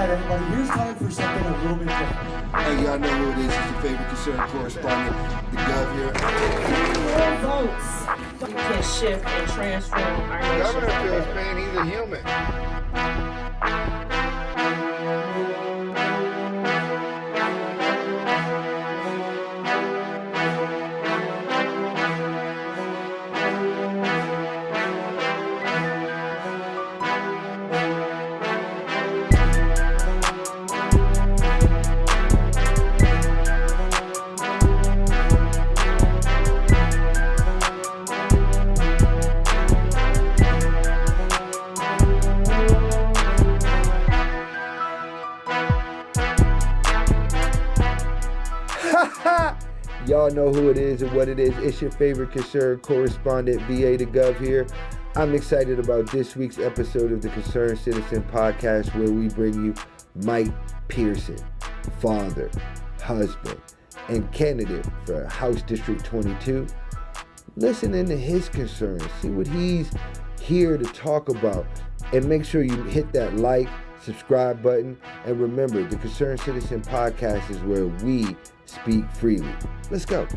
right, everybody, here's time for something a little bit different. Hey, y'all know who it is. It's your favorite concerned correspondent, the Gov here. More votes can shift and transform our nation. Governor feels pain. He's a human. Y'all know who it is and what it is. It's your favorite concerned correspondent, VA to Gov here. I'm excited about this week's episode of the Concerned Citizen Podcast, where we bring you Mike Pierson, father, husband, and candidate for House District 22. Listen into his concerns, see what he's here to talk about, and make sure you hit that like, subscribe button. And remember, the Concerned Citizen Podcast is where we speak freely. Let's go.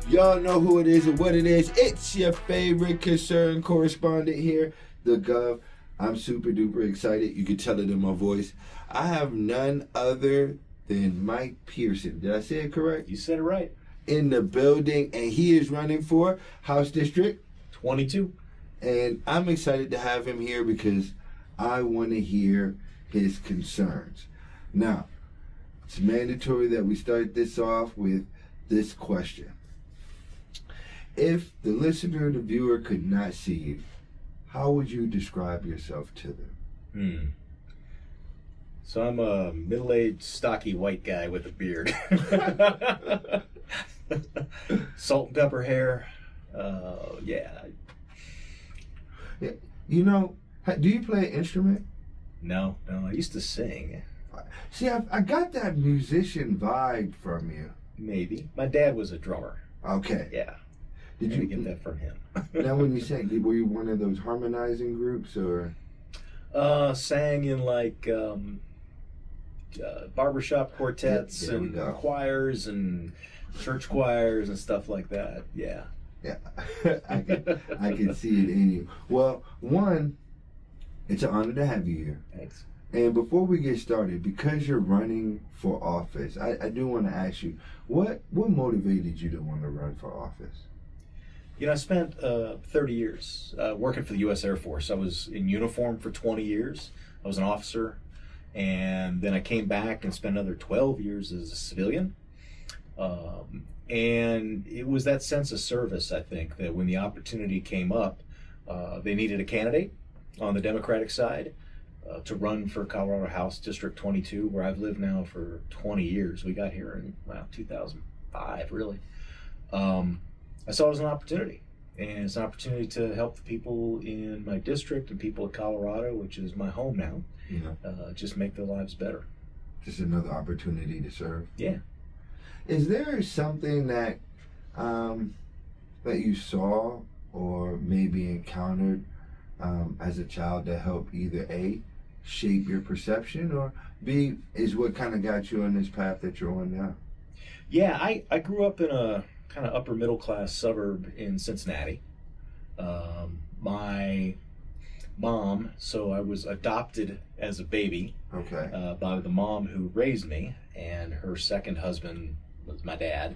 Y'all know who it is and what it is. It's your favorite concerned correspondent here, the Gov. I'm super duper excited. You can tell it in my voice. I have none other than Mike Pierson. Did I say it correct? You said it right. In the building, and he is running for House District 22. And I'm excited to have him here because I want to hear his concerns. Now, it's mandatory that we start this off with this question. If the listener or the viewer could not see you, how would you describe yourself to them? So I'm a middle-aged, stocky white guy with a beard. Salt and pepper hair. Yeah. You know, do you play an instrument? No, I used to sing. See, I got that musician vibe from you. Maybe. My dad was a drummer. Okay. Yeah. Did you get that from him? Now, when you sang, were you one of those harmonizing groups, or? Sang in like barbershop quartets and choirs and church choirs and stuff like that. Yeah. Yeah, I can see it in you. Well, one, it's an honor to have you here. Thanks. And before we get started, because you're running for office, I do want to ask you, what motivated you to want to run for office? You know, I spent 30 years working for the U.S. Air Force. I was in uniform for 20 years. I was an officer. And then I came back and spent another 12 years as a civilian. And it was that sense of service, I think, that when the opportunity came up, they needed a candidate on the Democratic side to run for Colorado House District 22, where I've lived now for 20 years. We got here in 2005, really. I saw it as an opportunity, and it's an opportunity to help the people in my district and people of Colorado, which is my home now, just make their lives better. Just another opportunity to serve. Yeah. Is there something that that you saw or maybe encountered as a child that helped either A, shape your perception, or B, is what kind of got you on this path that you're on now? Yeah, I grew up in a kind of upper middle class suburb in Cincinnati. My mom, so I was adopted as a baby by the mom who raised me, and her second husband was my dad,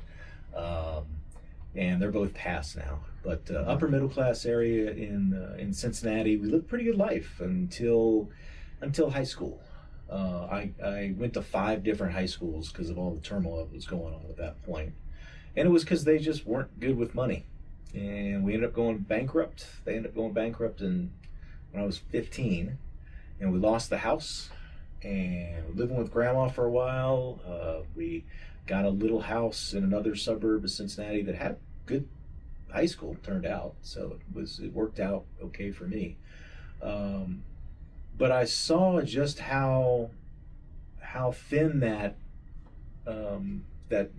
and they're both passed now. But upper middle class area in Cincinnati, we lived a pretty good life until high school. I went to 5 different high schools because of all the turmoil that was going on at that point, and it was because they just weren't good with money, and we ended up going bankrupt. They ended up going bankrupt when I was 15, and we lost the house, and living with grandma for a while. We got a little house in another suburb of Cincinnati that had good high school, turned out, so it worked out okay for me. But I saw just how thin that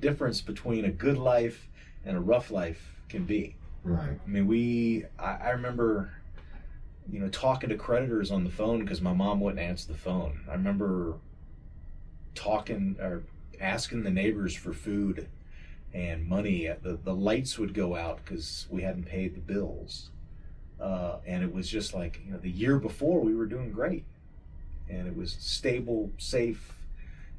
difference between a good life and a rough life can be. Right. I mean, I remember talking to creditors on the phone because my mom wouldn't answer the phone. I remember talking or asking the neighbors for food and money. The lights would go out because we hadn't paid the bills. And it was just like, the year before we were doing great. And it was stable, safe,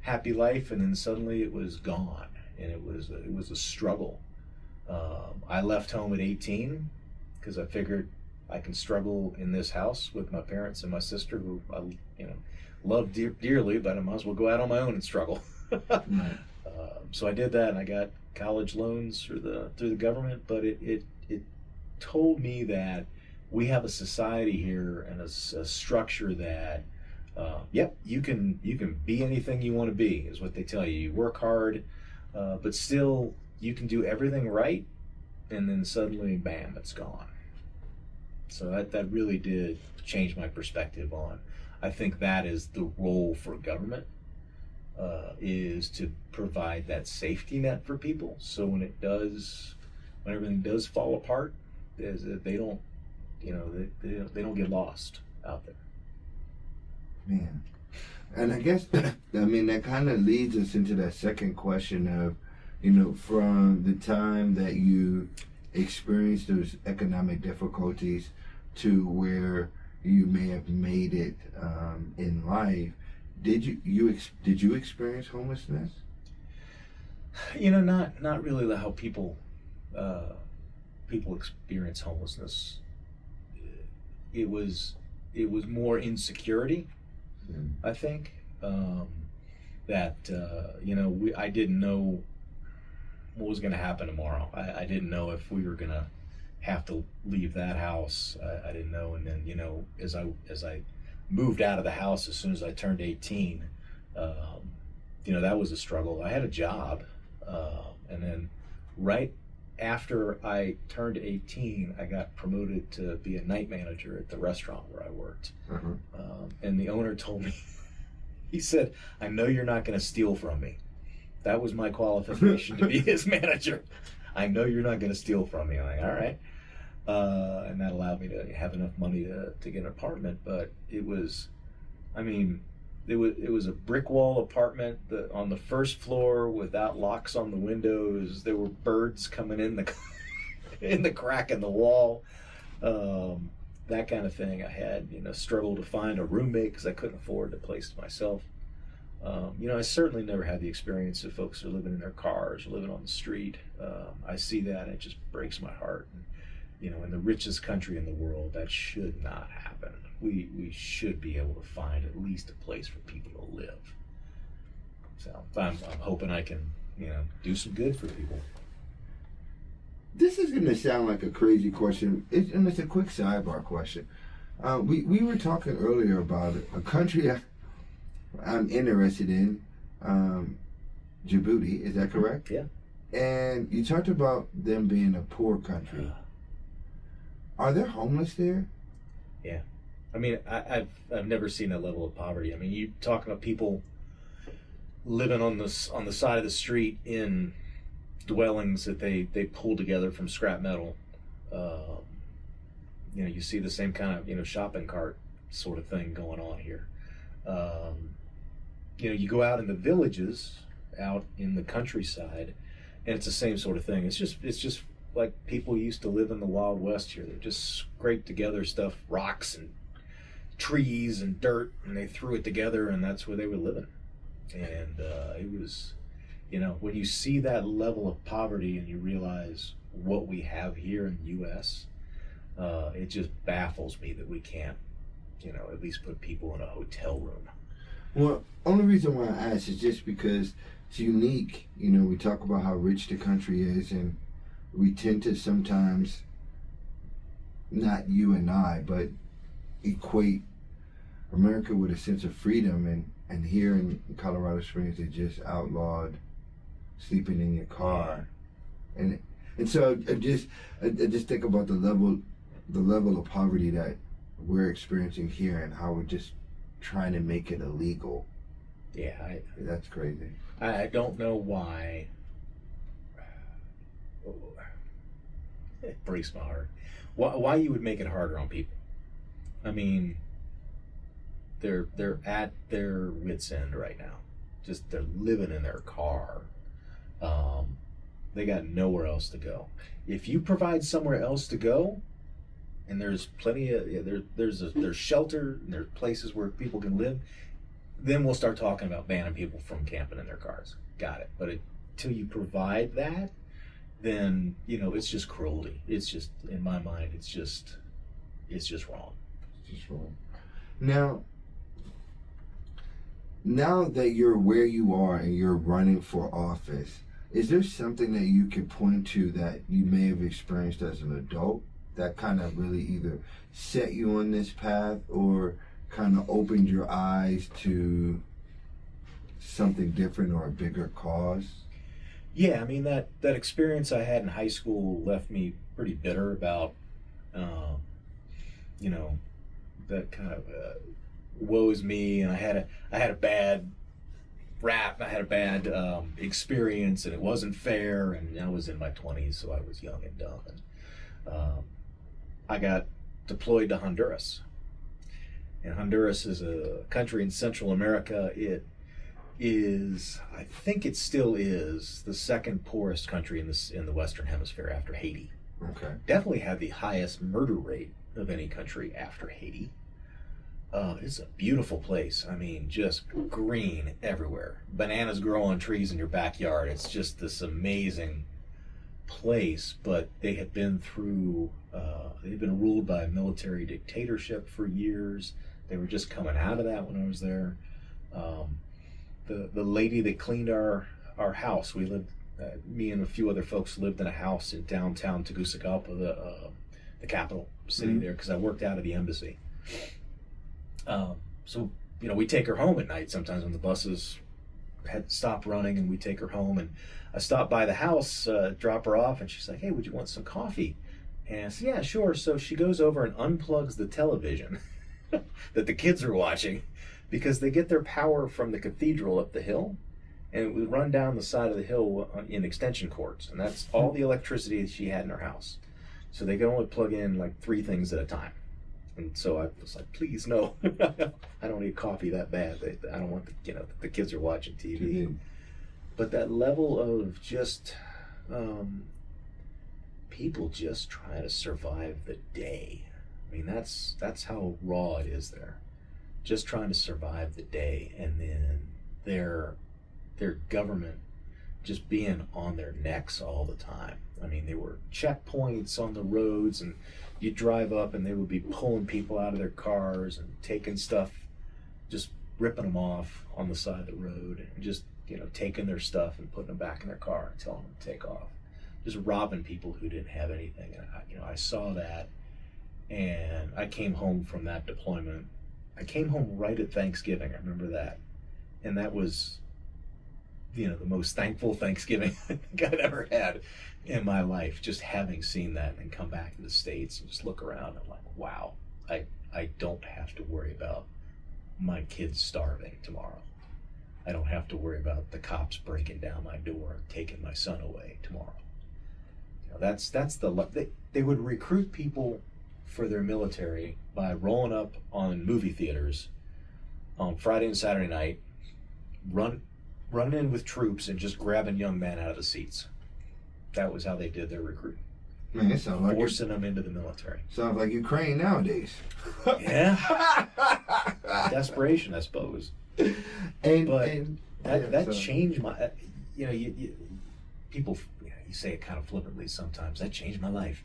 happy life. And then suddenly it was gone. And it was a struggle. I left home at 18 because I figured I can struggle in this house with my parents and my sister, who I love dearly, but I might as well go out on my own and struggle. Right. So I did that, and I got college loans through the government. But it told me that we have a society here and a structure that, you can be anything you want to be, is what they tell you. You work hard, but still you can do everything right, and then suddenly, bam, it's gone. So that really did change my perspective on. I think that is the role for government, is to provide that safety net for people. So when everything does fall apart, they don't get lost out there. Man. And I guess, that kind of leads us into that second question of, from the time that you experienced those economic difficulties to where you may have made it in life, did you experience homelessness? Not really how people experience homelessness. It was more insecurity, I think, that I didn't know what was going to happen tomorrow. I didn't know if we were going to have to leave that house. I didn't know. And then, as I moved out of the house as soon as I turned 18, that was a struggle. I had a job, and then right after I turned 18, I got promoted to be a night manager at the restaurant where I worked. And the owner told me, he said, "I know you're not going to steal from me." That was my qualification to be his manager. "I know you're not going to steal from me." I'm like, all right. And that allowed me to have enough money to get an apartment. But it was a brick wall apartment on the first floor without locks on the windows. There were birds coming in the crack in the wall. That kind of thing. I had struggled to find a roommate because I couldn't afford a place to myself. I certainly never had the experience of folks who are living in their cars, living on the street. I see that, and it just breaks my heart. And, in the richest country in the world, that should not happen. We should be able to find at least a place for people to live. So I'm hoping I can, do some good for people. This is going to sound like a crazy question, and it's a quick sidebar question. We were talking earlier about a country I'm interested in, Djibouti. Is that correct? Yeah. And you talked about them being a poor country. Are there homeless there? Yeah. I've never seen that level of poverty. You talk about people living on the side of the street in dwellings that they pull together from scrap metal. You see the same kind of shopping cart sort of thing going on here. You go out in the villages, out in the countryside, and it's the same sort of thing. It's just like people used to live in the Wild West here. They just scraped together stuff, rocks and trees and dirt, and they threw it together, and that's where they were living. And it was, when you see that level of poverty and you realize what we have here in the U.S., it just baffles me that we can't, at least put people in a hotel room. Well, only reason why I ask is just because it's unique. We talk about how rich the country is, and we tend to sometimes, not you and I, but equate America with a sense of freedom, and here in Colorado Springs, they just outlawed sleeping in your car, and so I just think about the level of poverty that we're experiencing here, and how we're just trying to make it illegal. Yeah, that's crazy. I don't know why. It breaks my heart. Why you would make it harder on people? I mean, they're at their wits' end right now. Just they're living in their car. They got nowhere else to go. If you provide somewhere else to go, and there's plenty of there's shelter and there's places where people can live, then we'll start talking about banning people from camping in their cars. Got it. But until you provide that, then it's just cruelty. It's just, in my mind, it's just wrong. It's just wrong. Now that you're where you are and you're running for office, is there something that you can point to that you may have experienced as an adult that kind of really either set you on this path or kind of opened your eyes to something different or a bigger cause? Yeah, I mean, that experience I had in high school left me pretty bitter about, that kind of woe is me, and I had a bad rap, I had a bad experience, and it wasn't fair, and I was in my 20s, so I was young and dumb, and I got deployed to Honduras. And Honduras is a country in Central America. It is, I think it still is, the second poorest country in the Western Hemisphere after Haiti. Okay. Definitely had the highest murder rate of any country after Haiti. It's a beautiful place. I mean, just green everywhere. Bananas grow on trees in your backyard. It's just this amazing place. But they had been through, they'd been ruled by a military dictatorship for years. They were just coming out of that when I was there. The lady that cleaned our house, we lived, me and a few other folks lived in a house in downtown Tegucigalpa, the capital city there, because I worked out of the embassy. So we take her home at night sometimes when the buses had stopped running, and we take her home, and I stopped by the house, drop her off, and she's like, "Hey, would you want some coffee?" And I said, "Yeah, sure." So she goes over and unplugs the television that the kids are watching, because they get their power from the cathedral up the hill, and it would run down the side of the hill in extension cords, and that's all the electricity that she had in her house. So they could only plug in like 3 things at a time. And so I was like, please, no. I don't need coffee that bad. I don't want the kids are watching TV. But that level of just people just trying to survive the day. I mean, that's how raw it is there. Just trying to survive the day, and then their government just being on their necks all the time. I mean, there were checkpoints on the roads, and you drive up and they would be pulling people out of their cars and taking stuff, just ripping them off on the side of the road, and just taking their stuff and putting them back in their car and telling them to take off, just robbing people who didn't have anything. And I saw that, and I came home from that deployment. I came home right at Thanksgiving. I remember that, and that was the most thankful Thanksgiving I think I'd ever had in my life, just having seen that and come back to the States and just look around and like, wow, I don't have to worry about my kids starving tomorrow. I don't have to worry about the cops breaking down my door and taking my son away tomorrow. That's they would recruit people for their military by rolling up on movie theaters on Friday and Saturday night, running in with troops and just grabbing young men out of the seats. That was how they did their recruiting. Man, it sounds like forcing them into the military. Sounds like Ukraine nowadays. Yeah. Desperation, I suppose. That changed my. People, you say it kind of flippantly sometimes. That changed my life.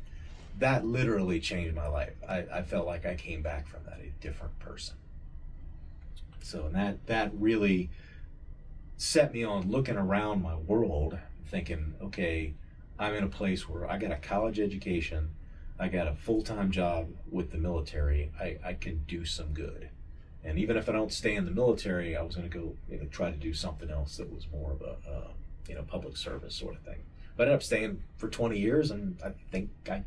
That literally changed my life. I felt like I came back from that a different person. So that really set me on looking around my world, thinking, okay, I'm in a place where I got a college education, I got a full-time job with the military, I can do some good. And even if I don't stay in the military, I was going to go try to do something else that was more of a public service sort of thing. But I ended up staying for 20 years, and I think I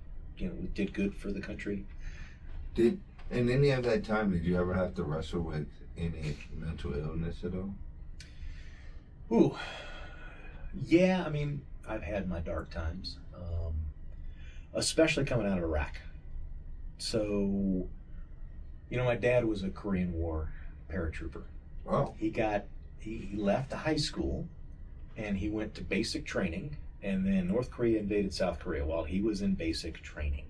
did good for the country. In any of that time, did you ever have to wrestle with any mental illness at all? Ooh, yeah. I mean, I've had my dark times, especially coming out of Iraq. So You know, my dad was a Korean War paratrooper. Wow. He left the high school and he went to basic training, and then North Korea invaded South Korea while he was in basic training.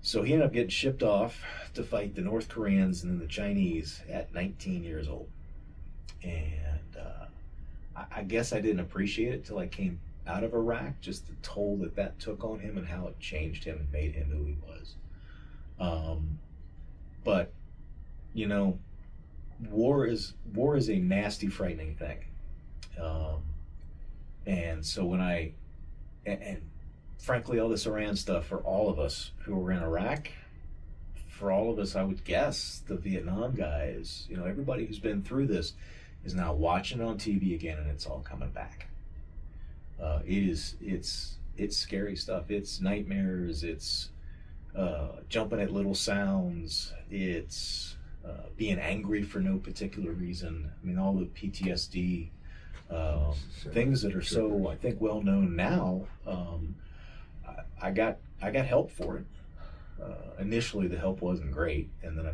So he ended up getting shipped off to fight the North Koreans and then the Chinese at 19 years old. And I guess I didn't appreciate it till I came out of Iraq, just the toll that took on him and how it changed him and made him who he was. But, you know, war is a nasty, frightening thing. And so and frankly, all this Iran stuff, for all of us who were in Iraq, for all of us, I would guess, the Vietnam guys, you know, everybody who's been through this is now watching it on TV again, and it's all coming back. It's scary stuff. It's nightmares. It's jumping at little sounds. It's being angry for no particular reason. I mean, all the PTSD things that are so, I think, well known now. I got help for it. Initially, the help wasn't great, and then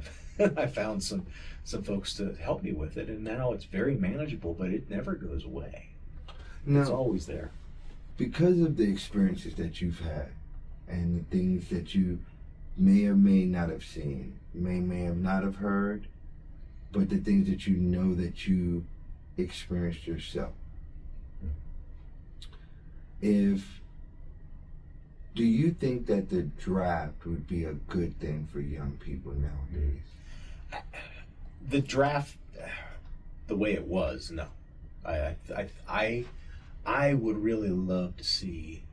I found some folks to help me with it, and now it's very manageable. But it never goes away. It's always there. Because of the experiences that you've had, and the things that you may or may not have seen, may have not have heard, but the things that you know that you experienced yourself. Do you think that the draft would be a good thing for young people nowadays? The draft, the way it was, no. I would really love to see,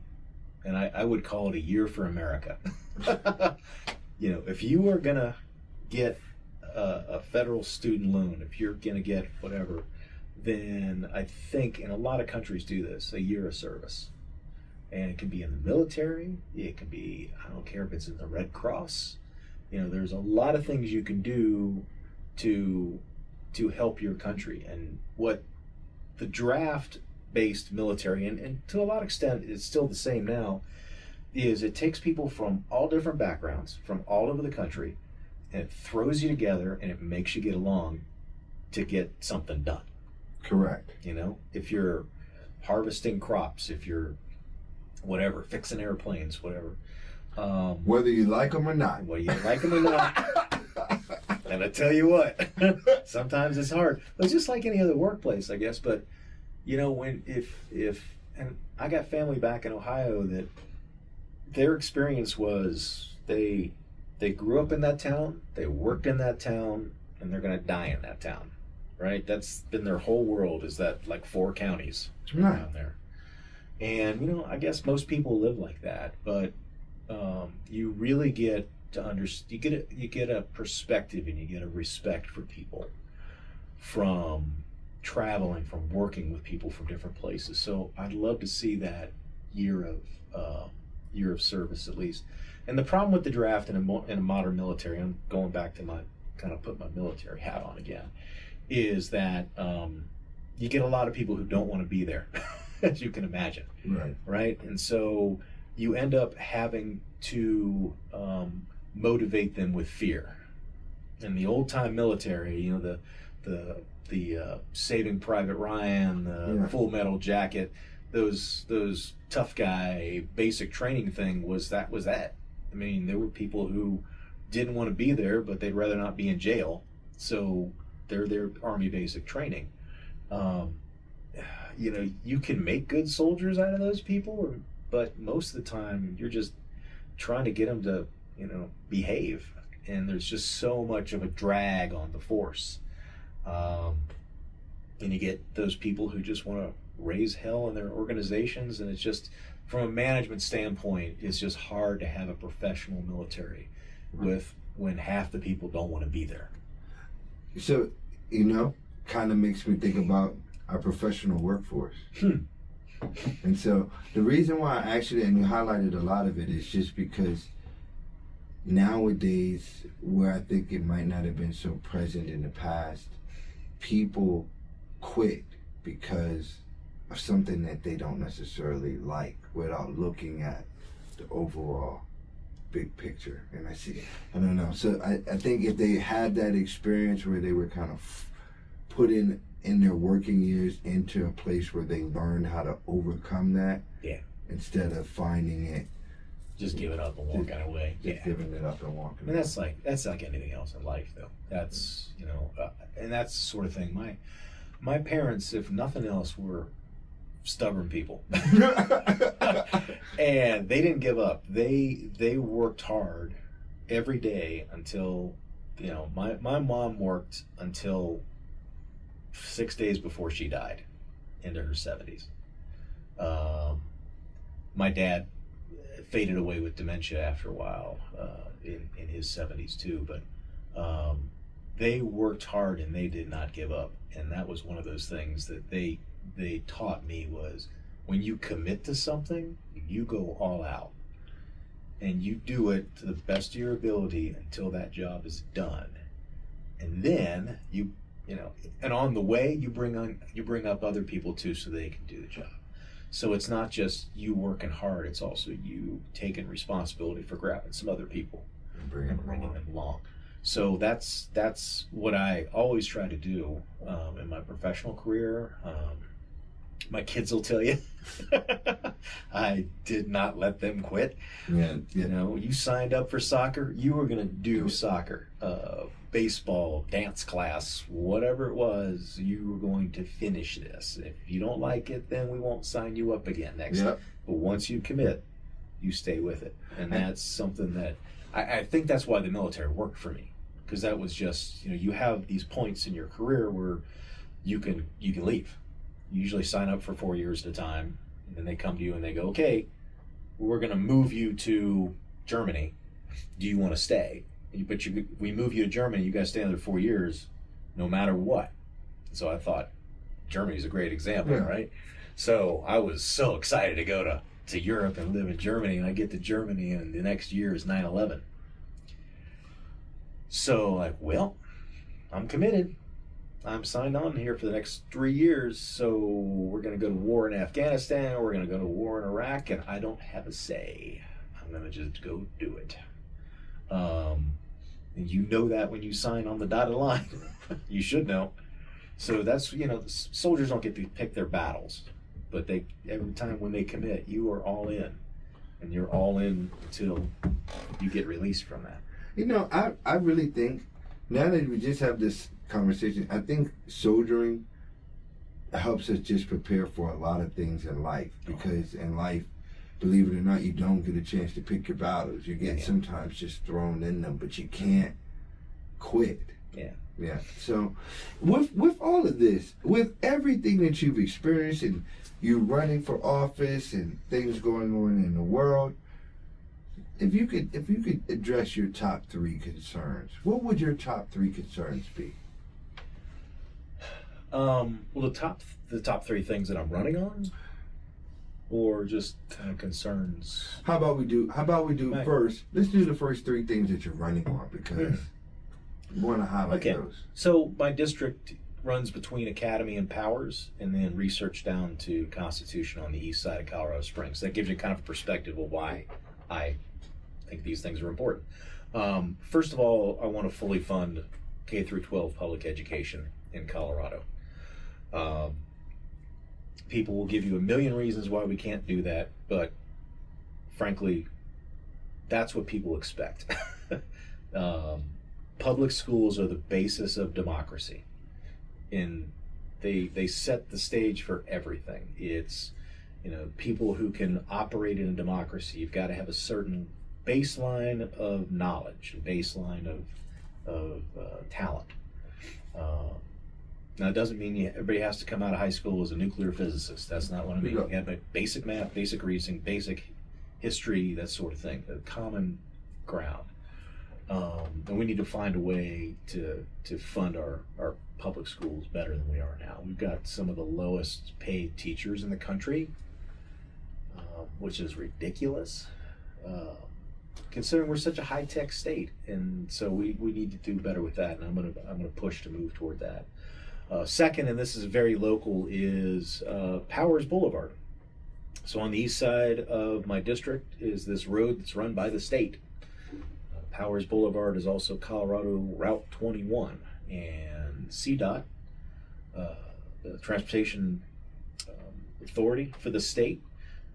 and I would call it a year for America. You know, if you are gonna get a federal student loan, if you're gonna get whatever, then I think, and a lot of countries do this, a year of service. And it can be in the military, it can be, I don't care if it's in the Red Cross. You know, there's a lot of things you can do to help your country. And what the draft-based military, and to a lot of extent it's still the same now, is it takes people from all different backgrounds, from all over the country, and it throws you together and it makes you get along to get something done. Correct. You know, if you're harvesting crops, if you're whatever, fixing airplanes, whatever. Whether you like them or not. Whether you like them or not. And I tell you what, sometimes it's hard. It's just like any other workplace, I guess. But, you know, and I got family back in Ohio that their experience was they grew up in that town, they worked in that town, and they're going to die in that town, right? That's been their whole world, is that like 4 counties around there. And, you know, I guess most people live like that, but you really get to understand, you get a perspective and you get a respect for people from traveling, from working with people from different places. So I'd love to see that year of service at least. And the problem with the draft in a modern military, I'm going back to put my military hat on again, is that you get a lot of people who don't want to be there. As you can imagine, right? And so you end up having to motivate them with fear. In the old-time military, you know, the Saving Private Ryan, the Full Metal Jacket, those tough guy basic training thing was that. I mean, there were people who didn't want to be there, but they'd rather not be in jail, so they're their Army basic training. You know, you can make good soldiers out of those people, but most of the time you're just trying to get them to, you know, behave, and there's just so much of a drag on the force. And you get those people who just want to raise hell in their organizations, and it's just, from a management standpoint, it's just hard to have a professional military when half the people don't want to be there. So, you know, kind of makes me think about our professional workforce. And so the reason why I actually, and you highlighted a lot of it, is just because nowadays, where I think it might not have been so present in the past, people quit because of something that they don't necessarily like, without looking at the overall big picture, and I don't know. So I think if they had that experience where they were kind of put in their working years into a place where they learned how to overcome that, instead of finding it, just give it up and walking away. Just giving it up and walking. And that's like anything else in life, though. That's and that's the sort of thing. My parents, if nothing else, were stubborn people, and they didn't give up. They worked hard every day until, my mom worked until 6 days before she died, into her 70s. My dad faded away with dementia after a while, in his 70s too, but they worked hard and they did not give up. And that was one of those things that they taught me, was when you commit to something, you go all out and you do it to the best of your ability until that job is done. And then and on the way you bring up other people too, so they can do the job. So it's not just you working hard, it's also you taking responsibility for grabbing some other people and bringing them along. So that's what I always try to do in my professional career. My kids will tell you, I did not let them quit. Yeah. You signed up for soccer, you were going to do soccer, baseball, dance class, whatever it was, you were going to finish this. If you don't like it, then we won't sign you up again next time. But once you commit, you stay with it. And that's something that I think that's why the military worked for me, because that was just, you have these points in your career where you can leave. You usually sign up for 4 years at a time, and then they come to you and they go, okay, we're going to move you to Germany. Do you want to stay? But we move you to Germany, you got to stay another 4 years, no matter what. So I thought, Germany's a great example, right? So I was so excited to go to Europe and live in Germany, and I get to Germany, and the next year is 9/11. So well, I'm committed. I'm signed on here for the next 3 years, so we're going to go to war in Afghanistan, we're going to go to war in Iraq, and I don't have a say. I'm going to just go do it. And you know that when you sign on the dotted line. You should know. So that's, the soldiers don't get to pick their battles, but every time when they commit, you are all in, and you're all in until you get released from that. I really think, now that we just have this conversation, I think soldiering helps us just prepare for a lot of things in life, because in life, believe it or not, you don't get a chance to pick your battles. You get sometimes just thrown in them, but you can't quit. Yeah. So with all of this, with everything that you've experienced, and you running for office and things going on in the world, if you could address your top 3 concerns, what would your top 3 concerns be? Well, the top 3 things that I'm running on, or just kind of concerns. How about we do first? Let's do the first 3 things that you're running on, because we want to highlight those. So my district runs between Academy and Powers, and then research down to Constitution on the east side of Colorado Springs. That gives you kind of a perspective of why I think these things are important. First of all, I want to fully fund K through 12 public education in Colorado. People will give you a million reasons why we can't do that, but frankly, that's what people expect. Public schools are the basis of democracy, and they set the stage for everything. It's, people who can operate in a democracy, you've got to have a certain baseline of knowledge, a baseline of talent. Now, it doesn't mean everybody has to come out of high school as a nuclear physicist. That's not what I mean. You have basic math, basic reasoning, basic history, that sort of thing, a common ground. And we need to find a way to fund our public schools better than we are now. We've got some of the lowest paid teachers in the country, which is ridiculous, considering we're such a high-tech state. And so we need to do better with that, and I'm gonna push to move toward that. Second, and this is very local, is Powers Boulevard. So on the east side of my district is this road that's run by the state. Powers Boulevard is also Colorado Route 21, and CDOT, the Transportation Authority for the state,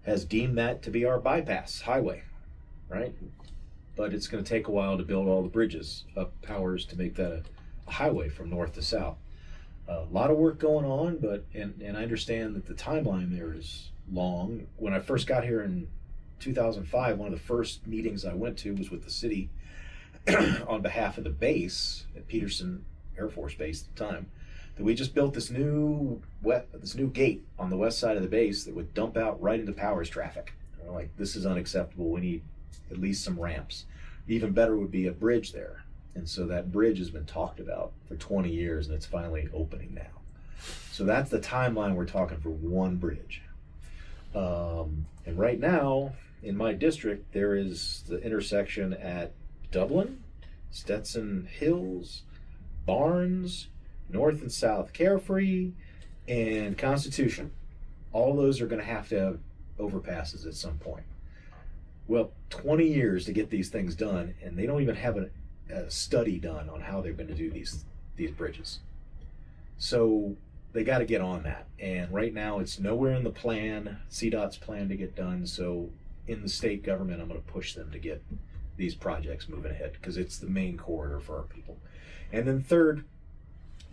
has deemed that to be our bypass highway, right? But it's going to take a while to build all the bridges up Powers to make that a highway from north to south. A lot of work going on, but and I understand that the timeline there is long. When I first got here in 2005, one of the first meetings I went to was with the city on behalf of the base at Peterson Air Force Base at the time. That we just built this new gate on the west side of the base that would dump out right into Powers traffic. And we're like, this is unacceptable. We need at least some ramps. Even better would be a bridge there. And so that bridge has been talked about for 20 years, and it's finally opening now. So that's the timeline we're talking for one bridge. And right now, in my district, there is the intersection at Dublin, Stetson Hills, Barnes, North and South Carefree, and Constitution. All those are going to have overpasses at some point. Well, 20 years to get these things done, and they don't even have a study done on how they're going to do these bridges. So they got to get on that. And right now it's nowhere in the plan, CDOT's plan to get done. So in the state government, I'm going to push them to get these projects moving ahead because it's the main corridor for our people. And then third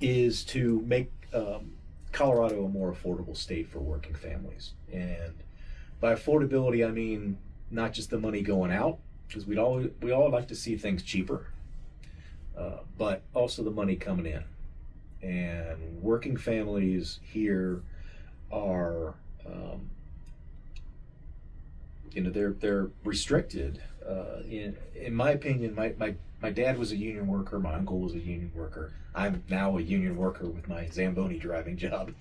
is to make Colorado a more affordable state for working families. And by affordability, I mean not just the money going out, because we all like to see things cheaper, but also the money coming in. And working families here are, they're restricted. In my opinion, my dad was a union worker. My uncle was a union worker. I'm now a union worker with my Zamboni driving job.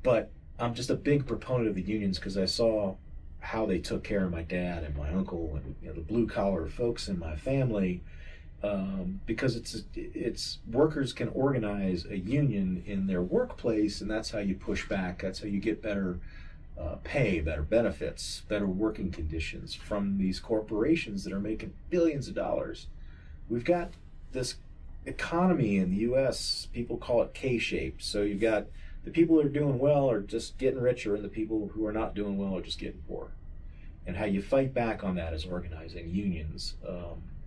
But I'm just a big proponent of the unions because I saw how they took care of my dad and my uncle and the blue collar folks in my family. Because it's workers can organize a union in their workplace, and that's how you push back. That's how you get better pay, better benefits, better working conditions from these corporations that are making billions of dollars. We've got this economy in the U.S., people call it K-shaped. So you've got the people who are doing well are just getting richer, and the people who are not doing well are just getting poor. And how you fight back on that is organizing unions.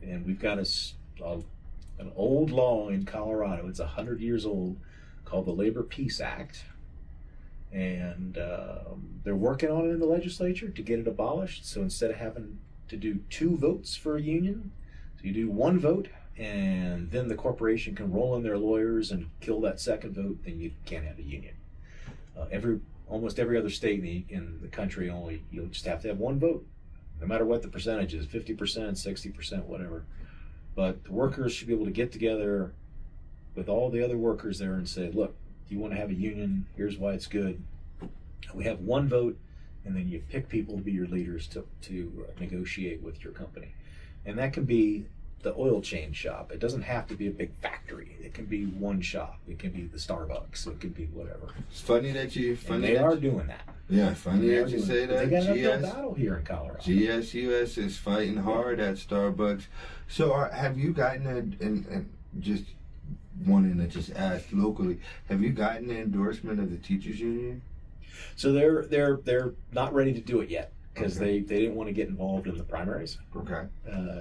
And we've got an old law in Colorado, it's 100 years old, called the Labor Peace Act. And they're working on it in the legislature to get it abolished. So instead of having to do 2 votes for a union, so you do 1 vote, and then the corporation can roll in their lawyers and kill that second vote, then you can't have a union. Almost every other state in the country, you'll just have to have 1 vote, no matter what the percentage is, 50%, 60%, whatever. But the workers should be able to get together with all the other workers there and say, look, you want to have a union, here's why it's good. We have 1 vote, and then you pick people to be your leaders to negotiate with your company. And that can be the oil change shop. It doesn't have to be a big factory. It can be 1 shop. It can be the Starbucks. It can be whatever. It's funny that you... They are doing that. Yeah, funny that you say that. They got an uphill battle here in Colorado. GSUS is fighting hard at Starbucks. So have you gotten and just wanting to just ask locally, have you gotten the endorsement of the teachers union? So they're not ready to do it yet because they didn't want to get involved in the primaries. Okay.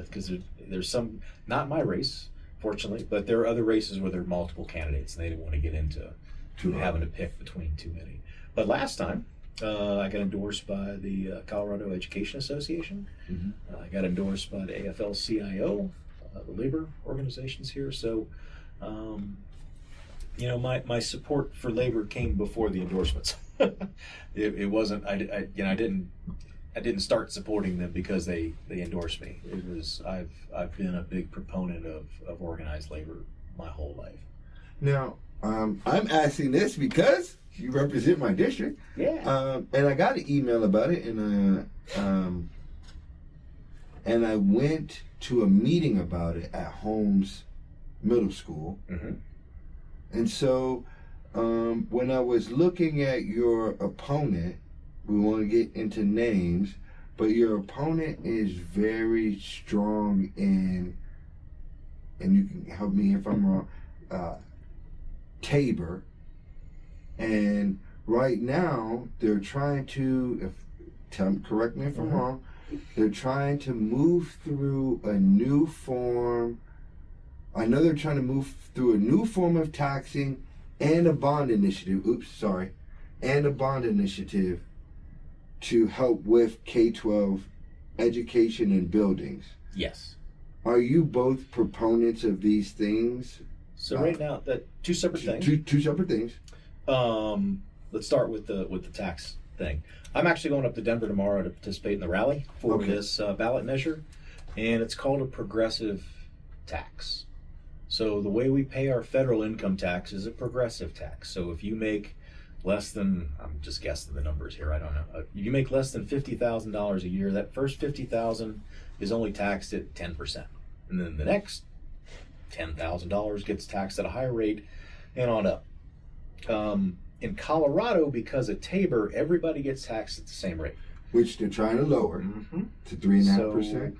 Because there's some, not my race, fortunately, but there are other races where there are multiple candidates and they didn't want to get into having to pick between too many. But last time, I got endorsed by the Colorado Education Association. Mm-hmm. I got endorsed by the AFL-CIO, the labor organizations here. So, my support for labor came before the endorsements. It wasn't. I didn't start supporting them because they endorsed me. It was. I've been a big proponent of organized labor my whole life. Now, I'm asking this because you represent my district. Yeah. And I got an email about it, and I went to a meeting about it at Holmes Middle School. Mm-hmm. And so when I was looking at your opponent, we want to get into names, but your opponent is very strong in, and you can help me if I'm wrong, Tabor. And right now, they're trying to, correct me if I'm wrong, they're trying to move through a new form. I know they're trying to move through a new form of taxing and a bond initiative. And a bond initiative to help with K-12 education and buildings. Yes. Are you both proponents of these things? So right now, two separate things. Two separate things. Let's start with the tax thing. I'm actually going up to Denver tomorrow to participate in the rally for this ballot measure, and it's called a progressive tax. So the way we pay our federal income tax is a progressive tax. So if you make less than, I'm just guessing the numbers here, I don't know. If you make less than $50,000 a year, that first $50,000 is only taxed at 10%. And then the next $10,000 gets taxed at a higher rate and on up. In Colorado, because of Tabor, everybody gets taxed at the same rate. Which they're trying to lower to 3.5%. So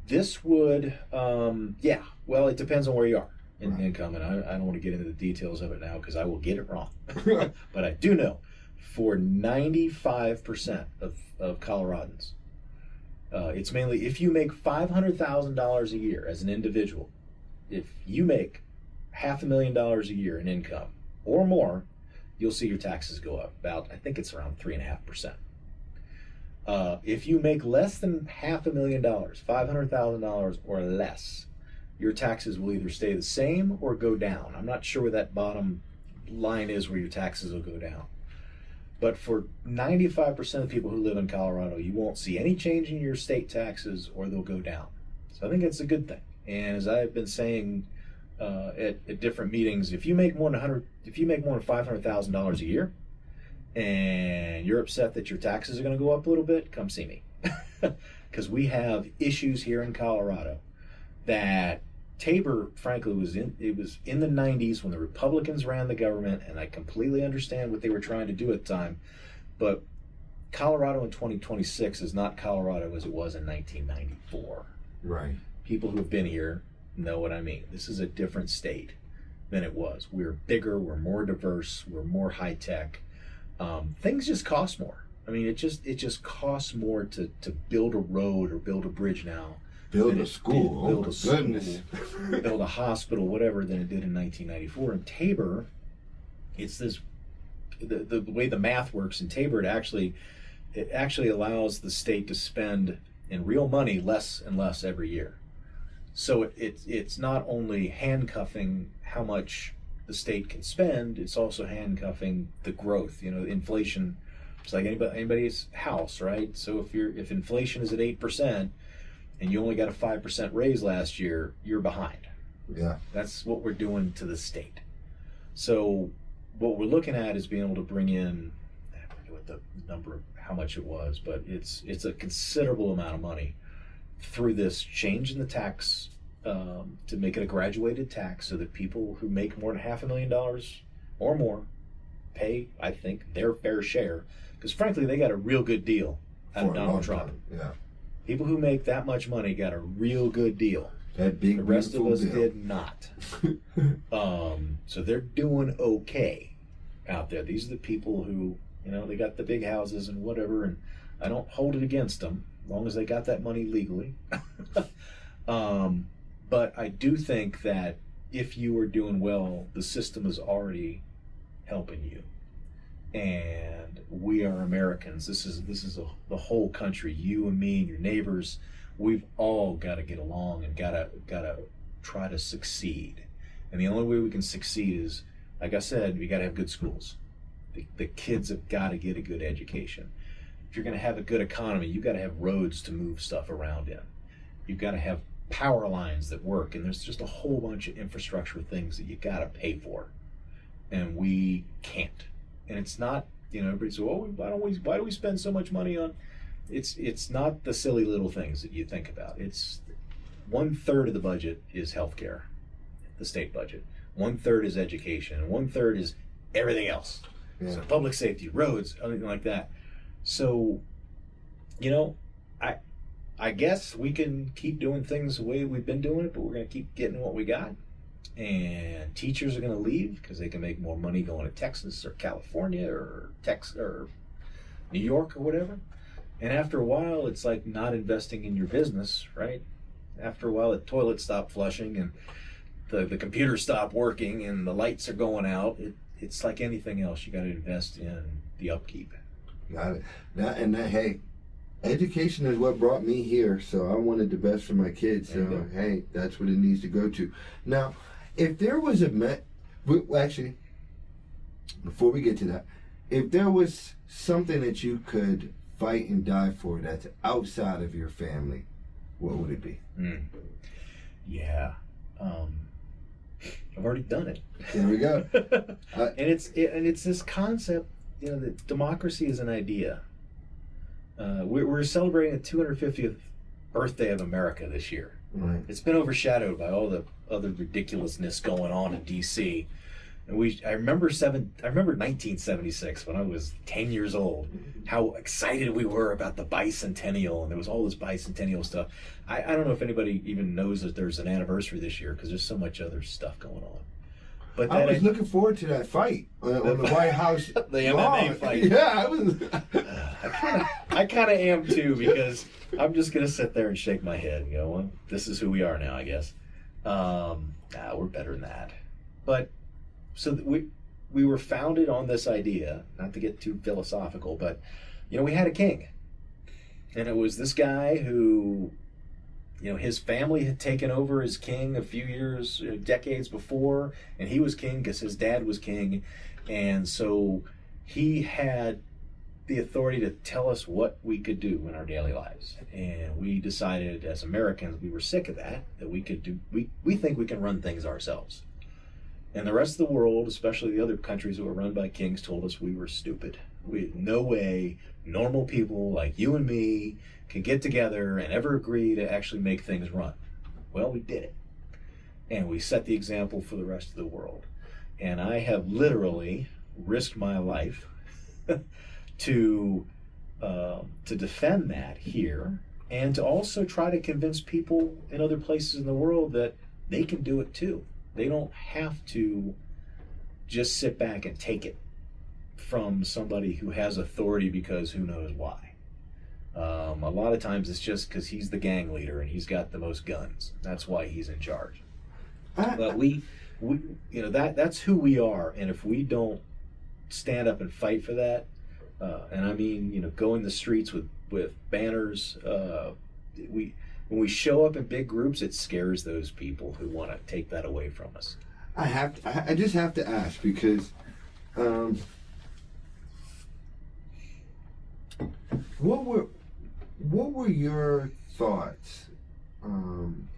this would, well, it depends on where you are in income, and I don't want to get into the details of it now because I will get it wrong. But I do know for 95% of Coloradans, it's mainly if you make $500,000 a year as an individual, if you make $500,000 a year in income or more, you'll see your taxes go up about, I think it's around 3.5%. If you make less than $500,000, $500,000 or less, your taxes will either stay the same or go down. I'm not sure where that bottom line is where your taxes will go down. But for 95% of people who live in Colorado, you won't see any change in your state taxes or they'll go down. So I think it's a good thing. And as I've been saying at different meetings, if you make more than $500,000 a year, and you're upset that your taxes are going to go up a little bit, come see me. Because we have issues here in Colorado that Tabor, frankly, was in the 90s when the Republicans ran the government, and I completely understand what they were trying to do at the time. But Colorado in 2026 is not Colorado as it was in 1994. Right. People who have been here know what I mean. This is a different state than it was. We're bigger, we're more diverse, we're more high tech. Things just cost more. I mean, it just costs more to build a road or build a bridge now. Build a school. Build a hospital, whatever, than it did in 1994. In Tabor, it's this the way the math works in Tabor. It actually allows the state to spend in real money less and less every year. So it's not only handcuffing how much the state can spend, it's also handcuffing the growth. You know, inflation. It's like anybody's house, right? So if inflation is at 8% and you only got a 5% raise last year, you're behind. Yeah. That's what we're doing to the state. So what we're looking at is being able to bring in, I forget what the number of how much it was, but it's a considerable amount of money through this change in the tax to make it a graduated tax so that people who make more than $500,000 or more pay, I think, their fair share. Because frankly, they got a real good deal out of Donald Trump. Yeah. People who make that much money got a real good deal. That big, the rest of us deal. did not. So they're doing okay out there. These are the people who, they got the big houses and whatever, and I don't hold it against them as long as they got that money legally. But I do think that if you are doing well, the system is already helping you. And we are Americans. This is the whole country. You and me and your neighbors. We've all got to get along and gotta try to succeed. And the only way we can succeed is, like I said, we got to have good schools. The kids have got to get a good education. If you're going to have a good economy, you got to have roads to move stuff around in. You've got to have power lines that work, and there's just a whole bunch of infrastructure things that you got to pay for, and we can't. And it's not, everybody says, "Oh, why do we spend so much money on?" It's not the silly little things that you think about. It's 1/3 of the budget is healthcare, the state budget. 1/3 is education, and 1/3 is everything else. Yeah. So public safety, roads, anything like that. So, I guess we can keep doing things the way we've been doing it, but we're going to keep getting what we got. And teachers are going to leave because they can make more money going to Texas or California or New York or whatever. And after a while, it's like not investing in your business, right? After a while, the toilets stop flushing and the computers stop working and the lights are going out. It's like anything else. You got to invest in the upkeep. Got it. Hey, education is what brought me here, so I wanted the best for my kids. So, hey, that's what it needs to go to. Now, if there was actually, before we get to that, if there was something that you could fight and die for that's outside of your family, what would it be? Yeah. I've already done it. There we go. And it's this concept, that democracy is an idea. We're celebrating the 250th birthday of America this year. Right. It's been overshadowed by all the other ridiculousness going on in D.C. And I remember 1976 when I was 10 years old, how excited we were about the bicentennial, and there was all this bicentennial stuff. I don't know if anybody even knows that there's an anniversary this year because there's so much other stuff going on. But I was looking forward to that fight on the White House. The MMA fight. Yeah, I was. I kind of am too, because I'm just gonna sit there and shake my head and go, well, this is who we are now, I guess. We're better than that. But so we were founded on this idea, not to get too philosophical, but we had a king, and it was this guy who, his family had taken over as king a few years, decades before, and he was king because his dad was king, and so he had the authority to tell us what we could do in our daily lives. And we decided as Americans, we were sick of that we could do, we think we can run things ourselves. And the rest of the world, especially the other countries that were run by kings, told us we were stupid. No way normal people like you and me can get together and ever agree to actually make things run. Well, we did it. And we set the example for the rest of the world. And I have literally risked my life to defend that here, and to also try to convince people in other places in the world that they can do it too. They don't have to just sit back and take it from somebody who has authority because who knows why. A lot of times it's just because he's the gang leader and he's got the most guns. That's why he's in charge. But we that's who we are, and if we don't stand up and fight for that, and I mean, go in the streets with banners, when we show up in big groups, it scares those people who want to take that away from us. I just have to ask, because what were your thoughts on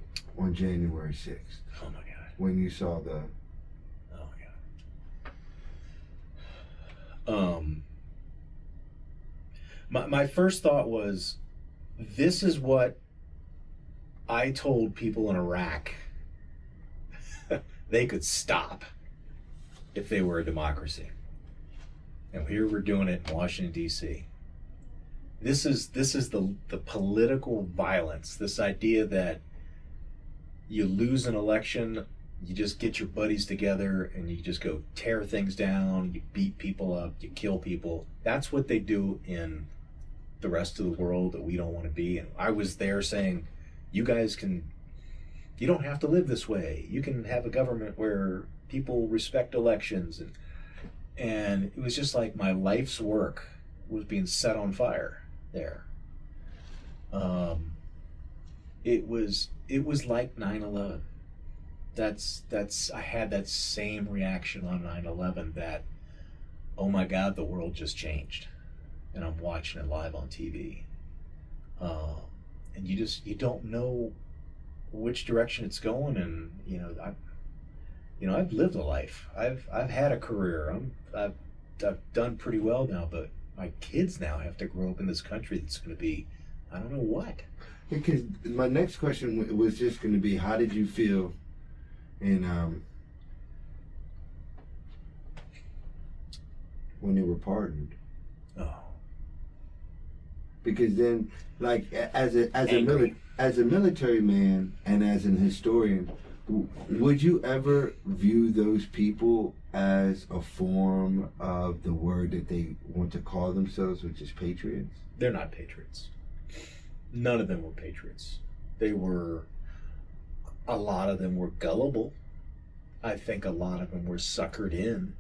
January 6th? Oh my God! When you saw the. Oh my God. My first thought was, this is what I told people in Iraq they could stop if they were a democracy. And here we're doing it in Washington, D.C. This is the political violence, this idea that you lose an election, you just get your buddies together and you just go tear things down, you beat people up, you kill people. That's what they do in the rest of the world that we don't want to be. And I was there saying, you don't have to live this way. You can have a government where people respect elections. And it was just like my life's work was being set on fire there. It was like 9/11. I had that same reaction on 9/11, that, oh my God, the world just changed. And I'm watching it live on TV. And you don't know which direction it's going, and I've lived a life. I've had a career. I've done pretty well now, but my kids now have to grow up in this country that's going to be, I don't know what. Because my next question was just going to be, how did you feel in when they were pardoned? Oh. Because then, like, as a military man and as an historian, would you ever view those people as a form of the word that they want to call themselves, which is patriots? They're not patriots. None of them were patriots. A lot of them were gullible. I think a lot of them were suckered in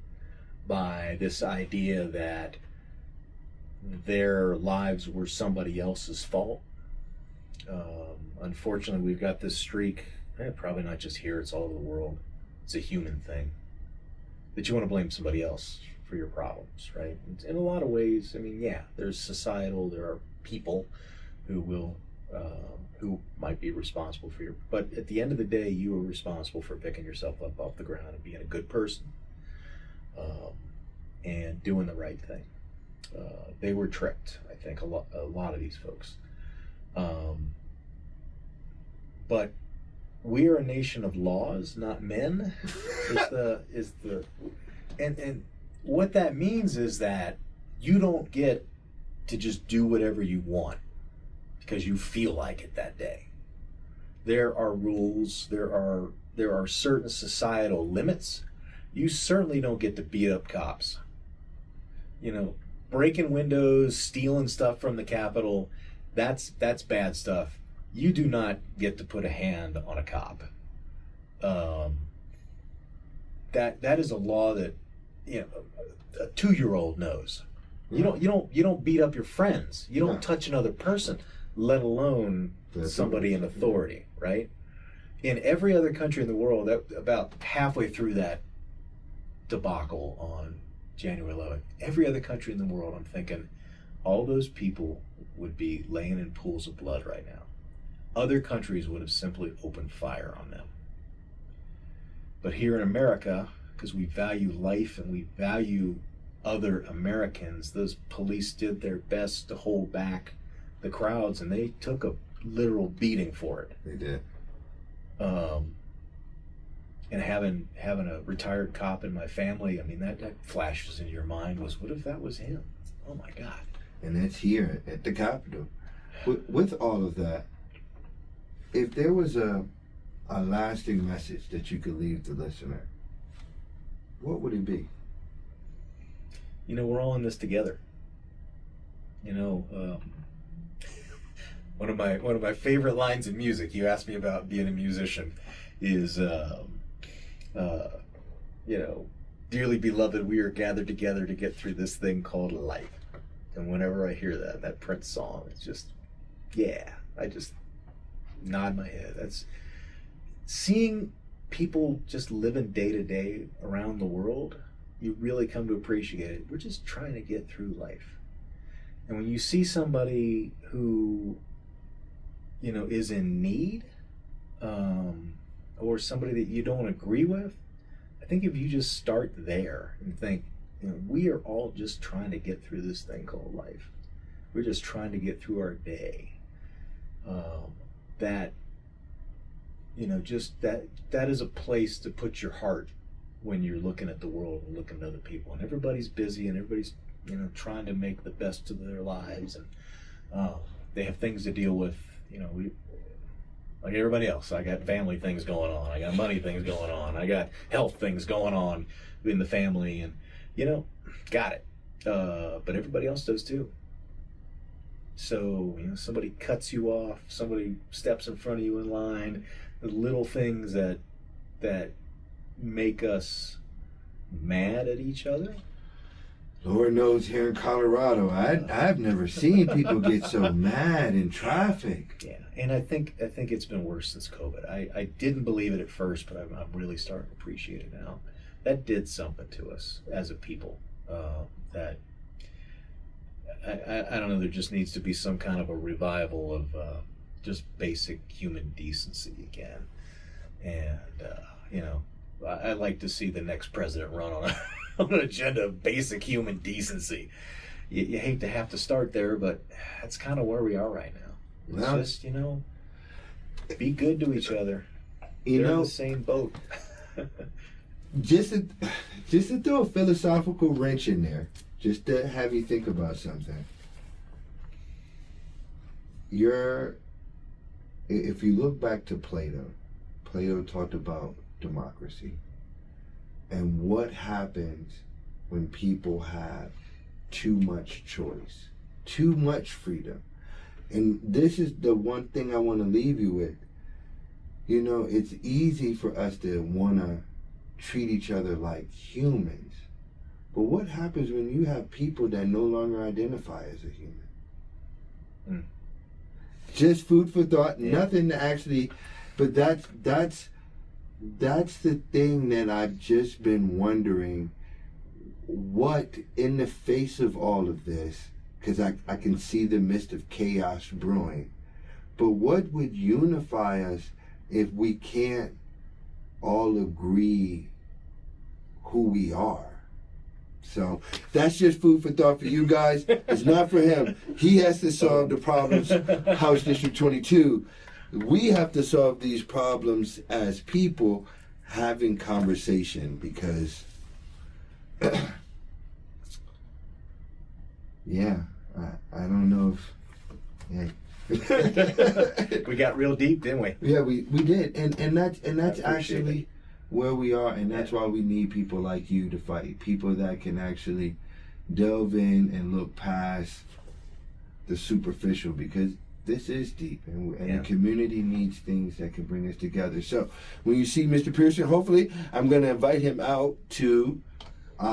by this idea that their lives were somebody else's fault. Unfortunately, we've got this streak, probably not just here, it's all over the world. It's a human thing. That you want to blame somebody else for your problems, right? In a lot of ways, I mean, yeah, there's societal, there are people who will, who might be responsible for your, but at the end of the day, you are responsible for picking yourself up off the ground and being a good person, and doing the right thing. They were tricked, I think, a lot of these folks. But we are a nation of laws, not men. And what that means is that you don't get to just do whatever you want because you feel like it that day. There are rules. There are certain societal limits. You certainly don't get to beat up cops. You know, breaking windows, stealing stuff from the Capitol, that's bad stuff. You do not get to put a hand on a cop. That is a law that, you know, a 2-year-old knows. You don't beat up your friends. You don't touch another person, let alone somebody in authority, right? In every other country in the world, about halfway through that debacle on January 11th, every other country in the world, I'm thinking, all those people would be laying in pools of blood right now. Other countries would have simply opened fire on them. But here in America, because we value life and we value other Americans, those police did their best to hold back the crowds, and they took a literal beating for it. They did. And having a retired cop in my family, I mean, that flashes into your mind was, what if that was him? Oh my God. And that's here at the Capitol. With all of that, if there was a lasting message that you could leave the listener, what would it be? You know, we're all in this together. You know, one of my favorite lines in music, you asked me about being a musician, is you know, dearly beloved, we are gathered together to get through this thing called life. And whenever I hear that Prince song, it's just, yeah, I just nod my head. That's seeing people just living day to day around the world. You really come to appreciate it. We're just trying to get through life. And when you see somebody who, you know, is in need, or somebody that you don't agree with, I think if you just start there and think, you know, we are all just trying to get through this thing called life. We're just trying to get through our day. That, you know, just that is a place to put your heart when you're looking at the world and looking at other people. And everybody's busy and everybody's, you know, trying to make the best of their lives, and they have things to deal with. You know, we, like everybody else, I got family things going on, I got money things going on, I got health things going on in the family, and, you know, got it. But everybody else does too. So, you know, somebody cuts you off, somebody steps in front of you in line, the little things that make us mad at each other. Lord knows here in Colorado, I've never seen people get so mad in traffic. Yeah, and I think it's been worse since COVID. I didn't believe it at first, but I'm really starting to appreciate it now. That did something to us as a people. That I don't know. There just needs to be some kind of a revival of just basic human decency again. And you know, I like to see the next president run on an agenda of basic human decency. You hate to have to start there, but that's kind of where we are right now. It's just, you know, be good to each other. They're in the same boat. just to throw a philosophical wrench in there, just to have you think about something. if you look back to Plato talked about democracy and what happens when people have too much choice, too much freedom. And this is the one thing I want to leave you with. You know, it's easy for us to want to treat each other like humans. But what happens when you have people that no longer identify as a human? Just food for thought, nothing to actually, but that's the thing that I've just been wondering, what in the face of all of this, because I can see the mist of chaos brewing, but what would unify us if we can't all agree who we are? So that's just food for thought for you guys. It's not for him. He has to solve the problems, House District 22. We have to solve these problems as people having conversation, because I don't know if we got real deep, didn't we? Yeah, we did. And that's actually where we are, and that's why we need people like you to fight. People that can actually delve in and look past the superficial, because this is deep, and the community needs things that can bring us together. So when you see Mr. Pierson, hopefully I'm going to invite him out to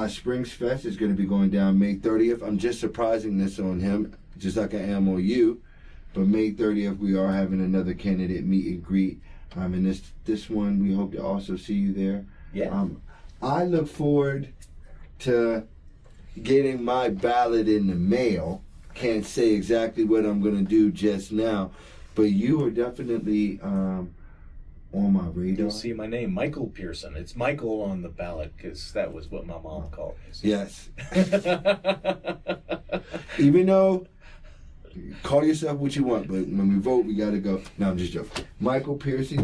Springs Fest. Is going to be going down May 30th. I'm just surprising this on him, just like I am on you. But May 30th, we are having another candidate meet and greet. And this one, we hope to also see you there. Yeah. I look forward to getting my ballot in the mail. Can't say exactly what I'm going to do just now, but you are definitely on my radar. You'll see my name, Michael Pierson. It's Michael on the ballot because that was what my mom called me. So. Yes. Even though, call yourself what you want, but when we vote, we got to go. No, I'm just joking. Michael Pierson,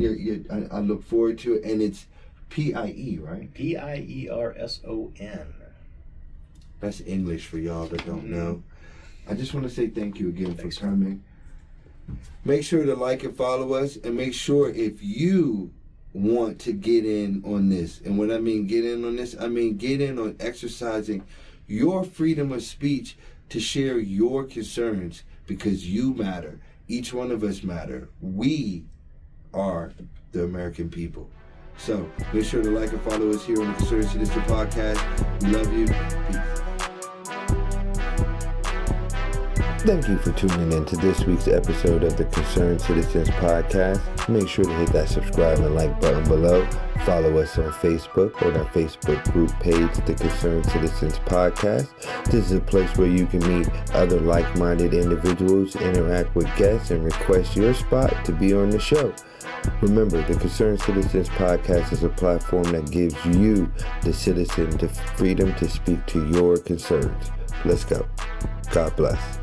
I look forward to it, and it's P-I-E, right? Pierson. That's English for y'all that don't know. I just want to say thank you again for coming. Make sure to like and follow us, and make sure if you want to get in on this, and when I mean get in on this, I mean get in on exercising your freedom of speech to share your concerns, because you matter. Each one of us matter. We are the American people. So make sure to like and follow us here on the Concerned Citizen Podcast. We love you. Peace. Thank you for tuning in to this week's episode of the Concerned Citizens Podcast. Make sure to hit that subscribe and like button below. Follow us on Facebook on our Facebook group page, The Concerned Citizens Podcast. This is a place where you can meet other like-minded individuals, interact with guests, and request your spot to be on the show. Remember, the Concerned Citizens Podcast is a platform that gives you, the citizen, the freedom to speak to your concerns. Let's go. God bless.